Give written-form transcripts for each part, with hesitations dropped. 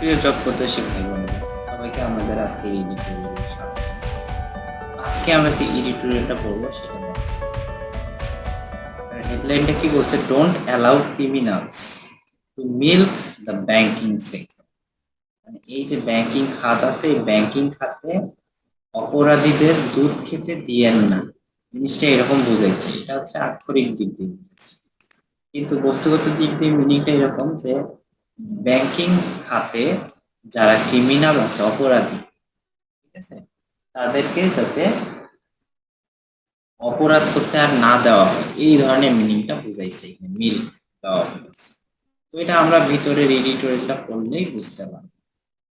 প্রিয় জব প্রত্যাশী ভাই বোনেরা, সবাইকে আমাদের আজকে এডিটোরিয়ালে স্বাগত। আজকে আমরা যে এডিটোরিয়ালটা পড়বো সেটা হেডলাইনটা কি বলছে, don't allow criminals two milk the banking sector. মানে এই যে ব্যাংকিং খাত আছে, এই ব্যাংকিং খাতে অপরাধীদের দুধ খেতে দিয়েন না, জিনিসটা এরকম বুঝাইছে। এটা হচ্ছে আক্ষরিক দিক দিয়ে বুঝাইছে, কিন্তু বস্তুগত দিক দিয়ে মিনিংটা এরকম যে ব্যাংকিং খাতে যারা ক্রিমিনাল আছে, অপরাধী, ঠিক আছে, তাদেরকে যাতে অপরাধ করতে আর না দেওয়া হয়, এই ধরনের মিনিংটা বুঝাইছে এখানে মিল দেওয়া হয়েছে। তো এটা আমরা ভিতরের এডিটোরিয়ালটা পড়লেই বুঝতে পারবো।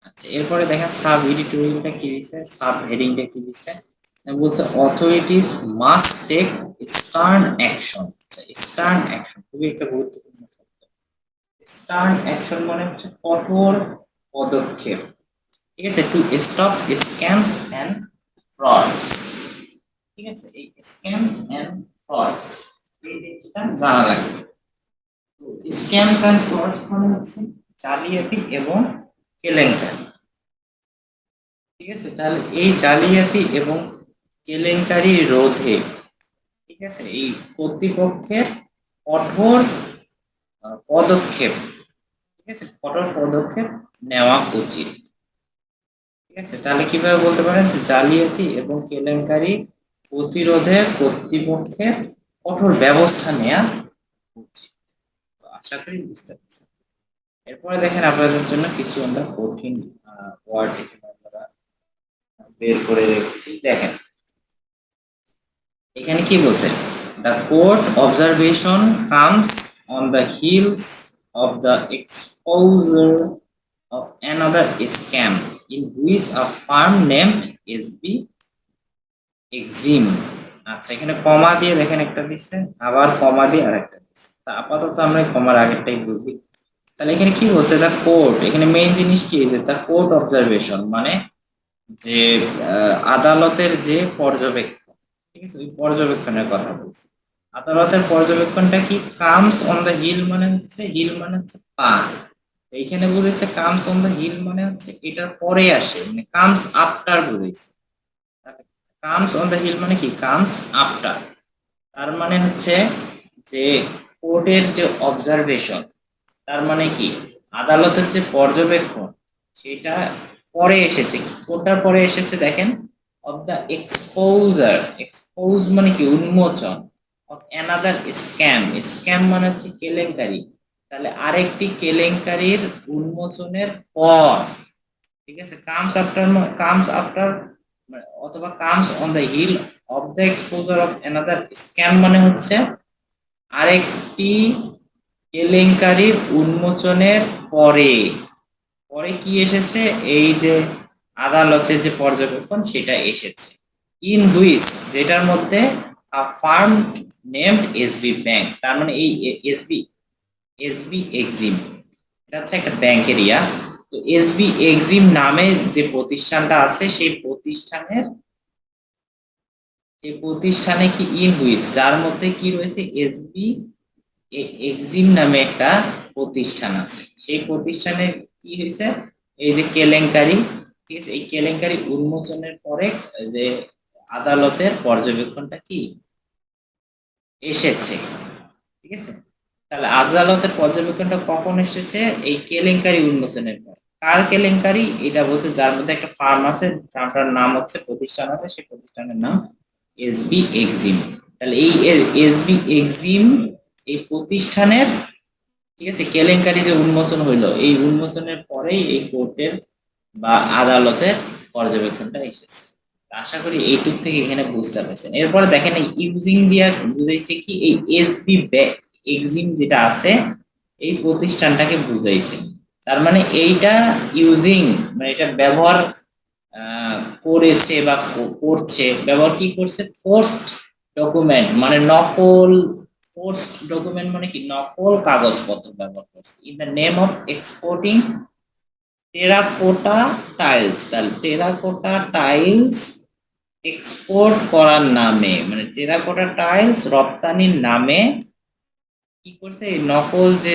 আচ্ছা, এরপরে দেখেন সাব এডিটোরিয়ালটা কি দিছে, সাব হেডিংটা কি দিছে, বলছে authorities must take stern action. Stern action খুবই একটা গুরুত্বপূর্ণ শব্দ। স্টার্ন অ্যাকশন মানে হচ্ছে কঠোর পদক্ষেপ, ঠিক আছে, to stop scams and frauds. ঠিক আছে, এই স্ক্যামস এন্ড ফ্রডস এই জিনিসটা জানা লাগবে। তো স্ক্যামস এন্ড ফ্রডস মানে হচ্ছে জালিয়াতি এবং কেলেঙ্কারি। ঠিক আছে, তাহলে এই জালিয়াতি এবং কেলেঙ্কারি রোধে, ঠিক আছে, এই কর্তৃপক্ষের কঠোর পদক্ষেপ, ঠিক আছে, কঠোর পদক্ষেপ নেওয়া উচিত। ঠিক আছে, তাহলে কিভাবে বলতে পারেন যে জালিয়াতি এবং কেলেঙ্কারি প্রতিরোধে কর্তৃপক্ষের কঠোর ব্যবস্থা নেওয়া উচিত। আশা করি বুঝতে পারছি। এরপরে দেখেন আপনাদের জন্য কিছু আমরা কঠিন ওয়ার্ড এখানে আমরা বের করে রেখেছি। দেখেন এখানে কি বলছে, the court observation comes on the hills of the exposure of another scam in which a farm named SB Exim. আচ্ছা, এখানে কমা দিয়ে দেখেন একটা দিচ্ছে, আবার কমা দিয়ে আরেকটা দিচ্ছে। তা আপাতত আমরা কমার আগেরটাই বুঝি। তাহলে এখানে কি বলছে, দ্য কোর্ট, এখানে মেইন জিনিস কি যে দ্য কোর্ট অবজারভেশন মানে যে আদালতের যে পর্যবেক্ষণ, ঠিক আছে, ওই পর্যবেক্ষণের কথা বলছি। আদালতের পর্যবেক্ষণটা কি, কামস অন দ্য হিল মানে হচ্ছে, হিল মানে হচ্ছে পা, এইখানে বুঝেছে কামস অন দ্য হিল মানে হচ্ছে এটার পরে আসে, মানে কামস আফটার বুঝেছে। কামস অন দ্য হিল মানে কি, কামস আফটার। তার মানে হচ্ছে যে কোর্টের যে অবজারভেশন, তার মানে কি আদালতের যে পর্যবেক্ষণ সেটা পরে এসেছে। কোনটার পরে এসেছে দেখেন, অফ দ্য এক্সপোজার, এক্সপোজ মানে কি উন্মোচন, অফ অ্যানাদার স্ক্যাম, স্ক্যাম মানে হচ্ছে কেলেঙ্কারি, তাহলে আরেকটি কেলেঙ্কারির উন্মোচনের পর, ঠিক আছে, কামস আফটার, কামস আফটার অথবা comes on the heel of the exposure of another scam মানে হচ্ছে আরেকটি কেলেঙ্কারির উন্মোচনের পরে, পরে কি এসেছে, এই যে আদালতের যে পর্যবেক্ষণ সেটা এসেছে। ইন হুইচ, যেটার মধ্যে আ ফার্ম নেমড এসবি ব্যাংক, তার মানে এই এসবি, এসবি এক্সিম এটা হচ্ছে একটা ব্যাংকের ইয়া। তো এসবি এক্সিম নামে যে প্রতিষ্ঠানটা আছে সেই প্রতিষ্ঠানের, সেই প্রতিষ্ঠানে কি ইন হুইচ, যার মধ্যে কি রয়েছে, এসবি এক্সিম নামে একটা প্রতিষ্ঠান আছে, সেই প্রতিষ্ঠানে কি হয়েছে, এই যে কেলেঙ্কারি, ঠিক আছে, এই কেলেঙ্কারি উন্মোচনের পরে যে আদালতের পর্যবেক্ষণটা কি এসেছে, ঠিক আছে। তাহলে আদালতের পর্যবেক্ষণটা কখন এসেছে, এই কেলেঙ্কারি উন্মোচনের পর। কার কেলেঙ্কারি, এটা বলছে যার মধ্যে একটা ফার্ম আছে, ফার্মটার নাম হচ্ছে, প্রতিষ্ঠান আছে, সেই প্রতিষ্ঠানের নাম এসবি এক্সিম। তাহলে এই এসবি এক্সিম এই প্রতিষ্ঠানের, ঠিক আছে, কেলেঙ্কারি যে উন্মোচন হইলো, এই উন্মোচনের পরেই এই কোর্টের বা আদালতের পর্যবেক্ষণটা এসেছে। আশা করি এইটুক থেকে এখানে বুঝতে পারছেন। এরপরে দেখেন এই ইউজিং দিয়া বুঝাইছে কি, এই এসবি এক্সিম যেটা আছে এই প্রতিষ্ঠানটাকে বুঝাইছে। তার মানে এইটা ইউজিং মানে এটা ব্যবহার করেছে বা করছে, ব্যবহার কি করছে, ফোর্সড ডকুমেন্ট মানে নকল, ফোর্সড ডকুমেন্ট মানে কি নকল কাগজপত্র ব্যবহার করছে, in the name of exporting terracotta tiles. তাহলে টেরাকোটা টাইলস এক্সপোর্ট করার নামে, মানে টেরাকোটা টাইলস রপ্তানির নামে কি করছে, এই নকল যে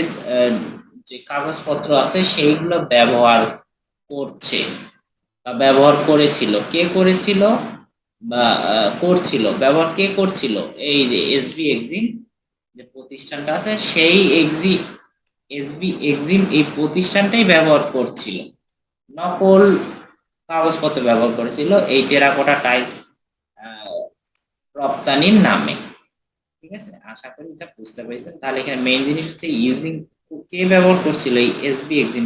যে কাগজপত্র আছে সেইগুলো ব্যবহার করছে বা ব্যবহার করেছিল, কে করেছিল বা করছিল, ব্যবহার কে করছিল? এই যে এসবি এক্সিম যে প্রতিষ্ঠানটা আছে, সেই এসবি এক্সিম এই প্রতিষ্ঠানটাই ব্যবহার করছিল, নকল কাগজপত্র ব্যবহার করেছিল এই টেরাকোটা টাইলস রপ্তানির নামে। ঠিক আছে, আশা করি এটা বুঝতে পেরেছেন। তাহলে এখানে মেইন জিনিস হচ্ছে ইউজিং, কে ব্যবহার করছিল এই এসবি এক্সিম,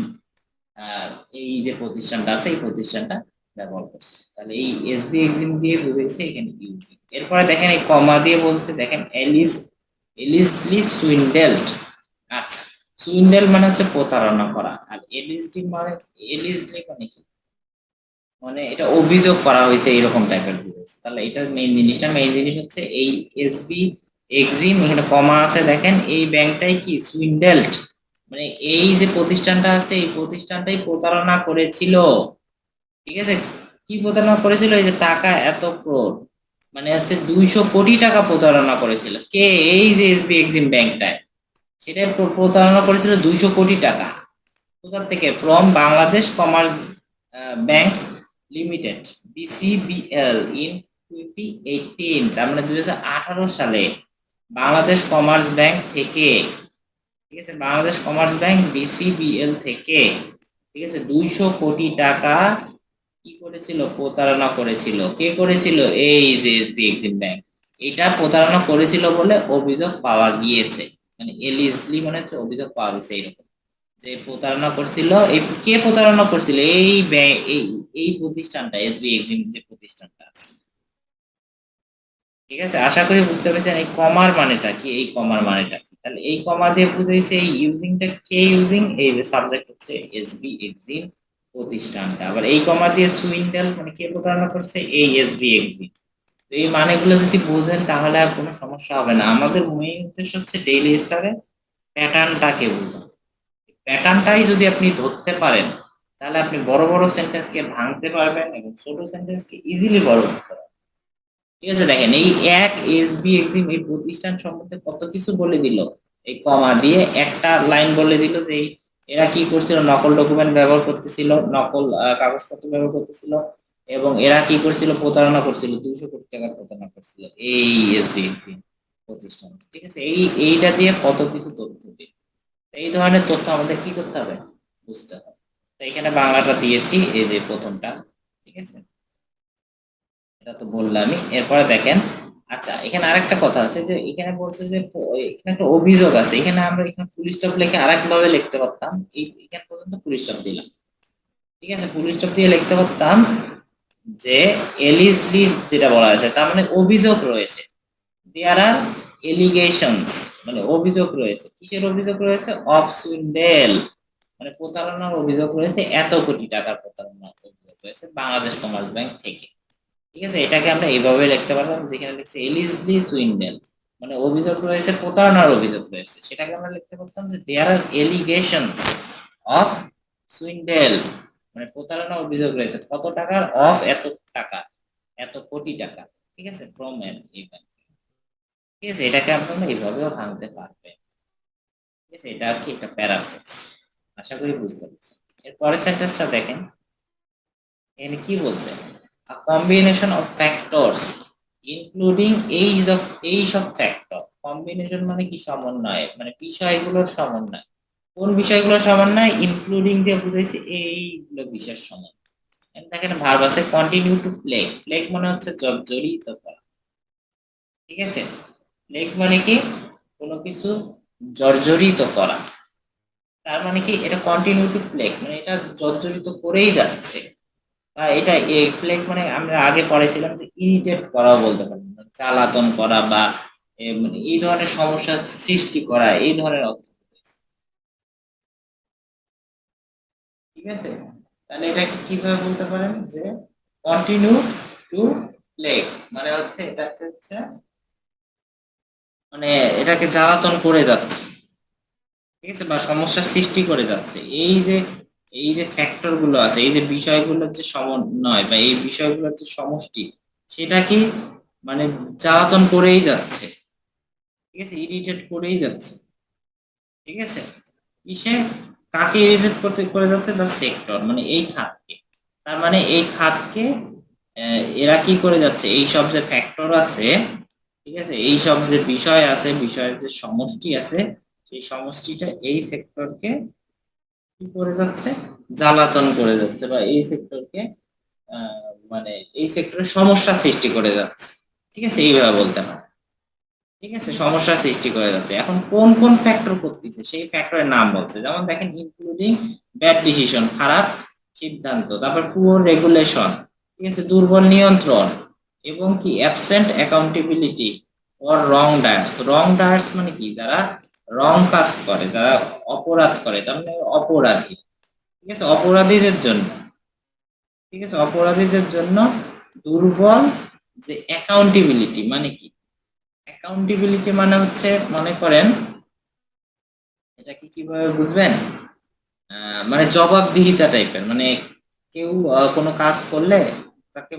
এই যে প্রতিষ্ঠানটা আছে এই প্রতিষ্ঠানটা ব্যবহার করছে। তাহলে এই এসবি এক্সিম দিয়ে বুঝেছে এখানে ইউজিং। এরপরে দেখেন এই কমা দিয়ে বলছে, দেখেন এলিসলি সুইন্ডেলড। আচ্ছা, সুইন্ডেল মানে হচ্ছে প্রতারণা করা, আর এলিসলি মানে কি, মানে এটা অভিযোগ করা হয়েছে এরকম টাইপের বুঝেছে। তাহলে এটা মেইন জিনিস হচ্ছে এই এসবি এক্সিম, এখানে কমা আছে দেখেন, এই ব্যাংকটাই কি সুইন্ডেলড, মানে এই যে প্রতিষ্ঠানটা আছে এই প্রতিষ্ঠানটাই প্রতারণা করেছিল। ঠিক আছে, কি প্রতারণা করেছিল? এই যে টাকা এত ক্রোড়, মানে হচ্ছে 200 কোটি টাকা প্রতারণা করেছিল কে? এই যে এসবি এক্সিম ব্যাংকটায়, সেটাই প্রতারণা করেছিল 200 কোটি টাকা। কোথা থেকে? From Bangladesh commerce bank limited, বিসিবিএল, in 2018, তার মানে 2018 সালে বাংলাদেশ কমার্স ব্যাংক থেকে, ঠিক আছে, বাংলাদেশ কমার্স ব্যাংক বিসিবিএল থেকে, ঠিক আছে, 200 কোটি টাকা কি করেছিল? প্রতারণা করেছিল। কে করেছিল? এই যে এসবি এক্সিম ব্যাংক, এটা প্রতারণা করেছিল বলে অভিযোগ পাওয়া গিয়েছে। মানে এলিজলি মানে হচ্ছে অভিযোগ পাওয়া গেছে এরকম, যে প্রতারণা করছিল। এই কে প্রতারণা করছিল? এই এই এই প্রতিষ্ঠানটা এসবি এক্সিম যে প্রতিষ্ঠানটা আছে। ঠিক আছে, আশা করি বুঝতে পেরেছেন এই কমার মানেটা কি, এই কমার মানেটা কি। তাহলে এই কমা দিয়ে বুঝাইছে এই ইউজিংটা কে ইউজিং, এই যে সাবজেক্ট হচ্ছে এসবি এক্সিম প্রতিষ্ঠানটা। আবার এই কমা দিয়ে সুইন্ডেল মানে কে প্রতারণা করছে? এই এসবি এক্সিম। এই মানেগুলো যদি বুঝেন তাহলে আর কোনো সমস্যা হবে না। আমাদের মেইন উদ্দেশ্য হচ্ছে ডেইলি স্টারে প্যাটার্নটাকে বোঝা। প্যাটার্নটাই যদি আপনি ধরতে পারেন তাহলে আপনি বড় বড় সেন্টেন্সকে ভাঙতে পারবেন এবং ছোট সেন্টেন্সকে ইজিলি বড় করতে পারবেন। ঠিক আছে, দেখেন এই এক এসবি এক্সিম এই প্রতিষ্ঠান সম্বন্ধে কত কিছু বলে দিল। এই কমা দিয়ে একটা লাইন বলে দিল যে এরা কি করছিল, নকল ডকুমেন্ট ব্যবহার করতেছিল, নকল কাগজপত্র ব্যবহার করতেছিল, এবং এরা কি করছিল? প্রতারণা করছিল, 200 কোটি টাকার প্রতারণা করছিল এই এসবি এক্সিম প্রতিষ্ঠান। ঠিক আছে, এইটা দিয়ে কত কিছু তথ্য দিল। এই ধরনের তথ্য আমাদের কি করতে হবে? বুঝতে হবে। তো এখানে বাংলাটা দিয়েছি, এই যে প্রথমটা। ঠিক আছে, এটা তো বললামই। এরপরে দেখেন, আচ্ছা এখানে আরেকটা কথা আছে যে এখানে বলছে যে এখানে একটা অভিযোগ আছে, এখানে আমরা এখানে ফুল স্টপ লিখে আরেক ভাবে লিখতে পারতাম। এখানে পর্যন্ত ফুল স্টপ দিলাম। ঠিক আছে, ফুল স্টপ দিয়ে লিখতে পারতাম যে এলিজলি, যেটা বলা আছে তার মানে অভিযোগ রয়েছে। দেয়ার আর এলিগেশনস, মানে অভিযোগ রয়েছে। কিসের অভিযোগ রয়েছে? অফ সুইন্ডেল, মানে প্রতারণার অভিযোগ রয়েছে, এত কোটি টাকার প্রতারণার অভিযোগ রয়েছে বাংলাদেশ কমার্স ব্যাংক থেকে। ঠিক আছে, এটাকে আমরা এইভাবে লিখতে পারলাম, যেখানে লিখছে এলিজলি সুইন্ডেল, মানে অভিযোগ রয়েছে, প্রতারণার অভিযোগ রয়েছে, সেটাকে আমরা লিখতে পারতাম যে দেয়ার আর এলিগেশনস অফ সুইন্ডেল, মানে প্রতারণার অভিযোগ রয়েছে কত টাকার? অফ এত টাকা, এত কোটি টাকা। ঠিক আছে, ফ্রম এই ব্যাংক। ঠিক আছে, এটাকে আপনারা এইভাবেও ভাঙতে পারবেন। ঠিক আছে, এটা আর কি একটা প্যারাফ্রেজ। আশা করি বুঝতে পারছেন। এর পরের সেন্টেন্সটা দেখেন, এখানে কি বলছে? আ কম্বিনেশন অফ ফ্যাক্টরস ইনক্লুডিং এইসব ফ্যাক্টর। কম্বিনেশন মানে কি? সমন্বয়, মানে বিষয়গুলোর সমন্বয়। কোন বিষয়গুলোর সমন্বয়? ইনক্লুডিং দিয়ে বুঝাইছে এইগুলো বিষয়ের সমন্বয়। দেখেন ভার্ব আছে কন্টিনিউ টু প্লে, প্লে মানে হচ্ছে জড়িত করা। ঠিক আছে, প্লেগ মানে কি? কোনো কিছু জর্জরিত করা। তার মানে কি? এটা কন্টিনিউ টু প্লেগ, মানে এটা জর্জরিত করেই যাচ্ছে। বা এটা প্লেগ মানে আমরা আগে পড়েছিলাম যে ইরিটেট করাও বলতে পারি, মানে জ্বালাতন করা বা মানে এই ধরনের সমস্যার সৃষ্টি করা, এই ধরনের অর্থ। ঠিক আছে, তাহলে এটাকে কিভাবে বলতে পারেন যে কন্টিনিউ টু প্লেগ, মানে হচ্ছে এটাকে হচ্ছে মানে এটাকে জ্বালাতন করে যাচ্ছে। ঠিক আছে, বা সমস্যার সৃষ্টি করে যাচ্ছে। এই যে ফ্যাক্টর গুলো আছে, এই যে বিষয়গুলোর যে সমন্বয় বা এই বিষয়গুলোর যে সমষ্টি, সেটা কি মানে জ্বালাতন করেই যাচ্ছে। ঠিক আছে, ইরিটেট করেই যাচ্ছে। ঠিক আছে, কিসে? কাকে ইরিটেট করতে করে যাচ্ছে? দ্য সেক্টর, মানে এই খাতকে। তার মানে এই খাতকে এরা কি করে যাচ্ছে, এই সব যে ফ্যাক্টর আছে, ঠিক আছে, এই সব যে বিষয় আছে, বিষয়ের যে সমষ্টি আছে, সেই সমষ্টিটা এই সেক্টরকে কি করে যাচ্ছে, জ্বালাতন করে যাচ্ছে, বা এই সেক্টরকে মানে এই সেক্টরে সমস্যা সৃষ্টি করে যাচ্ছে। ঠিক আছে, এইভাবে বলতে পারে। ঠিক আছে, সমস্যা সৃষ্টি করে যাচ্ছে। এখন কোন কোন ফ্যাক্টর করতেছে সেই ফ্যাক্টরের নাম বলছে, যেমন দেখেন ইনক্লুডিং ব্যাড ডিসিশন, খারাপ সিদ্ধান্ত, তারপর পুয়ার রেগুলেশন, ঠিক আছে, দুর্বল নিয়ন্ত্রণ, এবং কি অ্যাবসেন্ট অ্যাকাউন্টেবিলিটি ফর রং ডায়ার্স। রং ডায়ার্স মানে কি, যারা রং কাজ করে, যারা অপরাধ করে, তার মানে অপরাধী। ঠিক আছে, অপরাধীদের জন্য, ঠিক আছে, অপরাধীদের জন্য দুর্বল যে অ্যাকাউন্টেবিলিটি মানে কি, অ্যাকাউন্টেবিলিটি মানে হচ্ছে, মনে করেন এটাকে কিভাবে বুঝবেন, মানে জবাবদিহিতা টাইপের, মানে কেউ কোনো কাজ করলে তাকে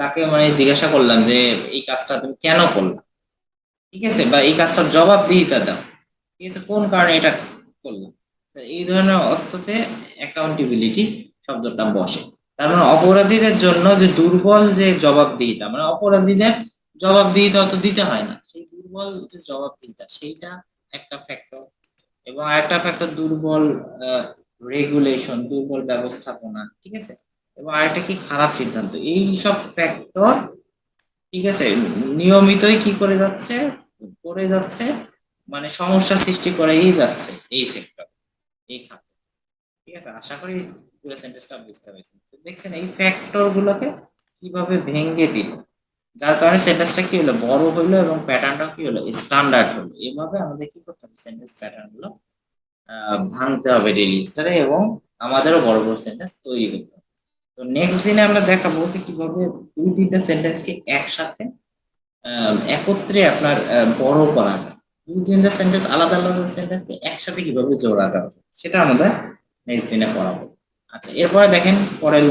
তাকে মানে জিজ্ঞাসা করলাম যে এই কাজটা তুমি কেন করলে, ঠিক আছে, বা এই কাজটার জবাবদিহিতা দাও, ঠিক আছে, কোন কারণে এটা করলাম। এই ধরনের অর্থতে অ্যাকাউন্টেবিলিটি শব্দটা বসে। তার মানে অপরাধীদের জন্য যে দুর্বল যে জবাবদিহিতা, মানে অপরাধীদের জবাবদিহিতা অত দিতে হয় না, সেই দুর্বল যে জবাবদিহিতা সেইটা একটা ফ্যাক্টর। এবং আরেকটা ফ্যাক্টর দুর্বল রেগুলেশন, দুর্বল ব্যবস্থাপনা, ঠিক আছে, এবং আরেকটা কি, খারাপ সিদ্ধান্ত। এই সব ফ্যাক্টর, ঠিক আছে, নিয়মিতই কি করে যাচ্ছে, মানে সমস্যা সৃষ্টি করেই যাচ্ছে এই সেক্টর, এই খাতে। ঠিক আছে, আশা করি পুরো সেন্টেন্সটা বুঝতে পেরেছেন। দেখছেন এই ফ্যাক্টর গুলোকে কিভাবে ভেঙে দিল, যার কারণে সেন্টেন্সটা কি হলো, বড় হইলো, এবং প্যাটার্নটা কি হলো, স্ট্যান্ডার্ড হলো। এভাবে আমাদের কি করতে হবে, সেন্টেন্স প্যাটার্ন গুলো ভাঙতে হবে ডেইলি স্টারে, এবং আমাদেরও বড় বড় সেন্টেন্স তৈরি করতে হবে। তো নেক্সট দিনে আমরা দেখাবো যে কিভাবে দুই তিনটা সেন্টেন্সকে একসাথে একত্রে আপনার বড় করা যায়, দুই তিনটা সেন্টেন্স আলাদা আলাদা সেন্টেন্সকে একসাথে কিভাবে জোড়া দেওয়া যায়, সেটা আমাদের নেক্সট দিনে পড়াবো। আচ্ছা, এরপরে দেখেন পরের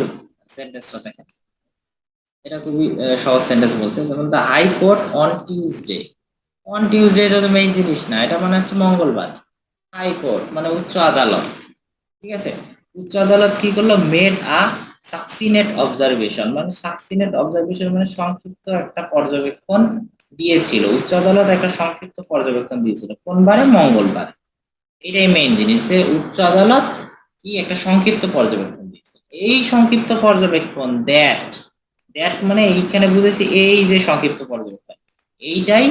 সেন্টেন্সটা দেখেন, এটা খুবই সহজ সেন্টেন্স বলছে, যেমন the High Court on Tuesday. On Tuesday এটা তো মেইন জিনিস না, এটা মানে হচ্ছে মঙ্গলবার। হাইকোর্ট মানে উচ্চ আদালত, ঠিক আছে, উচ্চ আদালত কি করলো, মেড আ সাকসিনেট অবজারভেশন, মানে সাকসিনেট অবজারভেশন মানে সংক্ষিপ্ত একটা পর্যবেক্ষণ দিয়েছিল। উচ্চ আদালত একটা সংক্ষিপ্ত পর্যবেক্ষণ দিয়েছিল, কোন বারে, মঙ্গলবার। এটাই মেইন জিনিস, যে উচ্চ আদালত কি একটা সংক্ষিপ্ত পর্যবেক্ষণ দিয়েছে। এই সংক্ষিপ্ত পর্যবেক্ষণ দ্যাট, দ্যাট মানে এইখানে বুঝেছি এই যে সংক্ষিপ্ত পর্যবেক্ষণ, এইটাই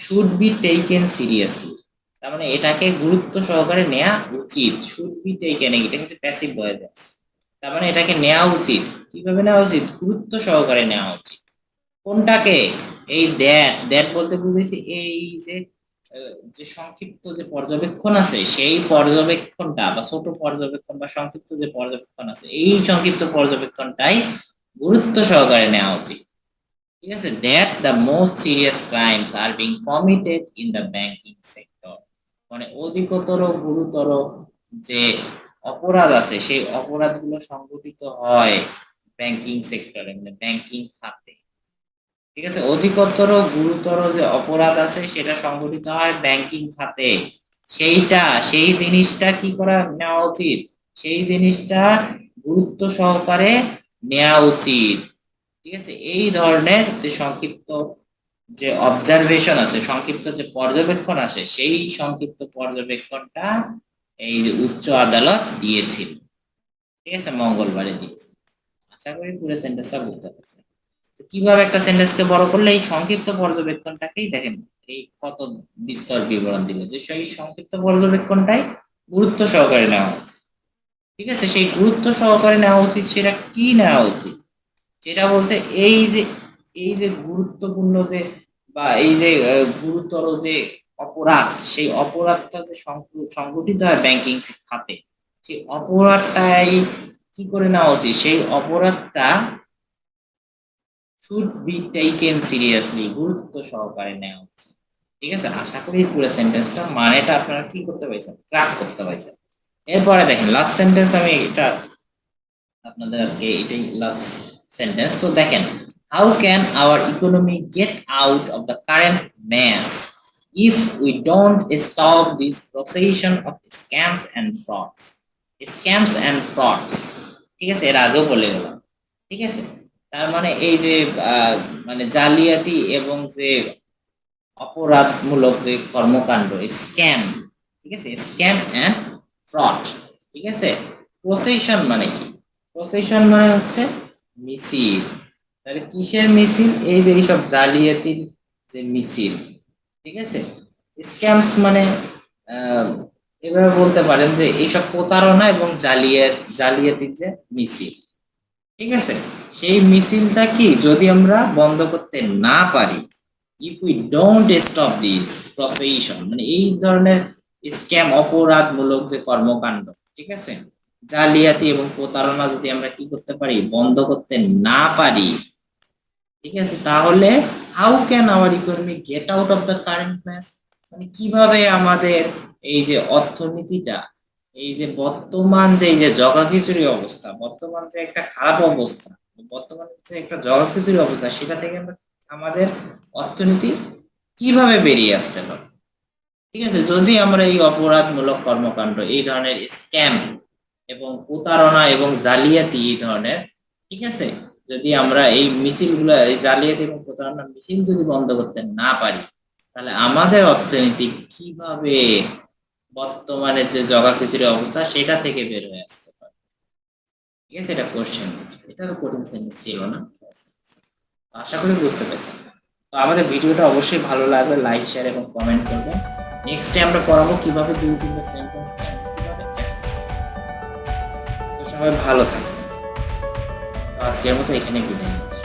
শুড বি টেকেন সিরিয়াসলি। তার মানে এটাকে গুরুত্ব সহকারে নেওয়া উচিত। শুড বি টেকেন, এটা কিন্তু প্যাসিভ ভয়েস আছে, তার মানে এটাকে নেওয়া উচিত। কিভাবে নেওয়া উচিত, গুরুত্ব সহকারে নেওয়া উচিত। কোনটাকে, এই দ্যাট, দ্যাট বলতে বুঝেছি এই যে যে সংক্ষিপ্ত যে পর্যবেক্ষণ আছে, সেই পর্যবেক্ষণটা, বা ছোট পর্যবেক্ষণ বা সংক্ষিপ্ত যে পর্যবেক্ষণ আছে, এই সংক্ষিপ্ত পর্যবেক্ষণটাই গুরুত্ব সহকারে নেওয়া উচিত। ঠিক আছে, that the most serious crimes are being committed in the banking sector, মানে অধিকতর গুরুতর যে অপরাধ আছে, সেই অপরাধগুলো সংঘটিত হয় ব্যাংকিং সেক্টরে, মানে ব্যাংকিং খাতে। ঠিক আছে, অধিকতর গুরুতর যে অপরাধ আছে সেটা সংঘটিত হয় ব্যাংকিং খাতে। সেইটা, সেই জিনিসটা কি করা, নেওয়া উচিত, সেই জিনিসটা গুরুত্ব সহকারে নেওয়া উচিত। ঠিক আছে, এই ধরনের যে সংক্ষিপ্ত যে অবজারভেশন আছে, সংক্ষিপ্ত যে পর্যবেক্ষণ আছে, সেই সংক্ষিপ্ত পর্যবেক্ষণটা এই যে উচ্চ আদালত দিয়েছিল। ঠিক আছে, মঙ্গলবারে দিয়েছে। আশা করি পুরো সেন্টেন্সটা বুঝতে পারছেন। কিভাবে একটা সেন্টেন্সকে বড় করলে, এই সংক্ষিপ্ত পর্যবেক্ষণটাকেই দেখেন এই কত বিস্তর বিবরণ দিল, যে সেই সংক্ষিপ্ত পর্যবেক্ষণটাই গুরুত্ব সহকারে নেওয়া উচিত। ঠিক আছে, সেই গুরুত্ব সহকারে নেওয়া উচিত, সেটা কি নেওয়া উচিত, সেটা বলছে এই যে গুরুত্বপূর্ণ যে, বা এই যে গুরুতর যে অপরাধ, সেই অপরাধটা যে সংঘটিত হয় ব্যাংকিং খাতে, সেই অপরাধটাই কি করে নেওয়া উচিত, সেই অপরাধটা শুড বি টেকেন সিরিয়াসলি, গুরুত্ব সহকারে নেওয়া উচিত। ঠিক আছে, আশা করি পুরো সেন্টেন্সটা মানেটা আপনারা কি করতে পারছেন, ক্র্যাক করতে পারছেন। এরপরে দেখেন লাস্ট সেন্টেন্স, আমি এটা আপনাদের আজকে এটাই লাস্ট সেন্টেন্স। তো দেখেন, how can our economy get out of the current mess if we don't stop this procession of scams and frauds. Scams and frauds, ঠিক আছে, এর আগেও বলে গেলাম। ঠিক আছে, তার মানে এই যে মানে জালিয়াতি এবং যে অপরাধমূলক যে কর্মকাণ্ড, স্ক্যাম, ঠিক আছে, স্ক্যাম অ্যান্ড ফ্রড। ঠিক আছে, প্রসেশন মানে কি? প্রসেশন মানে হচ্ছে মিছিল। তাহলে কিসের মিছিল? এই যে এইসব জালিয়াতির যে মিছিল। ঠিক আছে, স্ক্যামস মানে এভাবে বলতে পারেন যে এইসব প্রতারণা এবং জালিয়াতির যে মিছিল। ঠিক আছে, সেই মিছিলটা কি যদি আমরা বন্ধ করতে না পারি, if we don't stop this procession, মানে এই ধরনের স্ক্যাম অপরাধমূলক যে কর্মকাণ্ড, ঠিক আছে, জালিয়াতি এবং প্রতারণা যদি আমরা কি করতে পারি, বন্ধ করতে না পারি, ঠিক আছে, তাহলে how can our economy get out of the current mess, মানে কিভাবে আমাদের এই যে অর্থনীতিটা, এই যে বর্তমান যে এই যে জগাখিচুড়ি অবস্থা, বর্তমান যে একটা খারাপ অবস্থা, বর্তমান যে একটা জগাখিচুড়ি অবস্থা, সেটা থেকে আমরা আমাদের অর্থনীতি কিভাবে বেরিয়ে আসতে পারে। ঠিক আছে, যদি আমরা এই অপরাধমূলক কর্মকাণ্ড, এই ধরনের স্ক্যাম এবং প্রতারণা এবং জালিয়াতি এই ধরনের, ঠিক আছে, যদি আমরা এই মিছিলগুলো, এই জালিয়াতি এবং প্রতারণা মিছিল যদি বন্ধ করতে না পারি, তাহলে আমাদের অর্থনীতি কিভাবে বর্তমানে যে জগাখিচুড়ি অবস্থা সেটা থেকে বের হয়ে আসতে পারে। ঠিক আছে, এটা কোশ্চেন, এটারও কঠিন সেন্টেন্স ছিল না। আশা করি বুঝতে পেরেছেন। তো আমাদের ভিডিওটা অবশ্যই ভালো লাগবে, লাইক শেয়ার এবং কমেন্ট করবেন। নেক্সটে আমরা পড়াবো কিভাবে দুই তিনটা সেন্টেন্স কিভাবে তো সবাই ভালো থাকবেন। তো আজকের মতো এখানে বিদায় নিচ্ছি।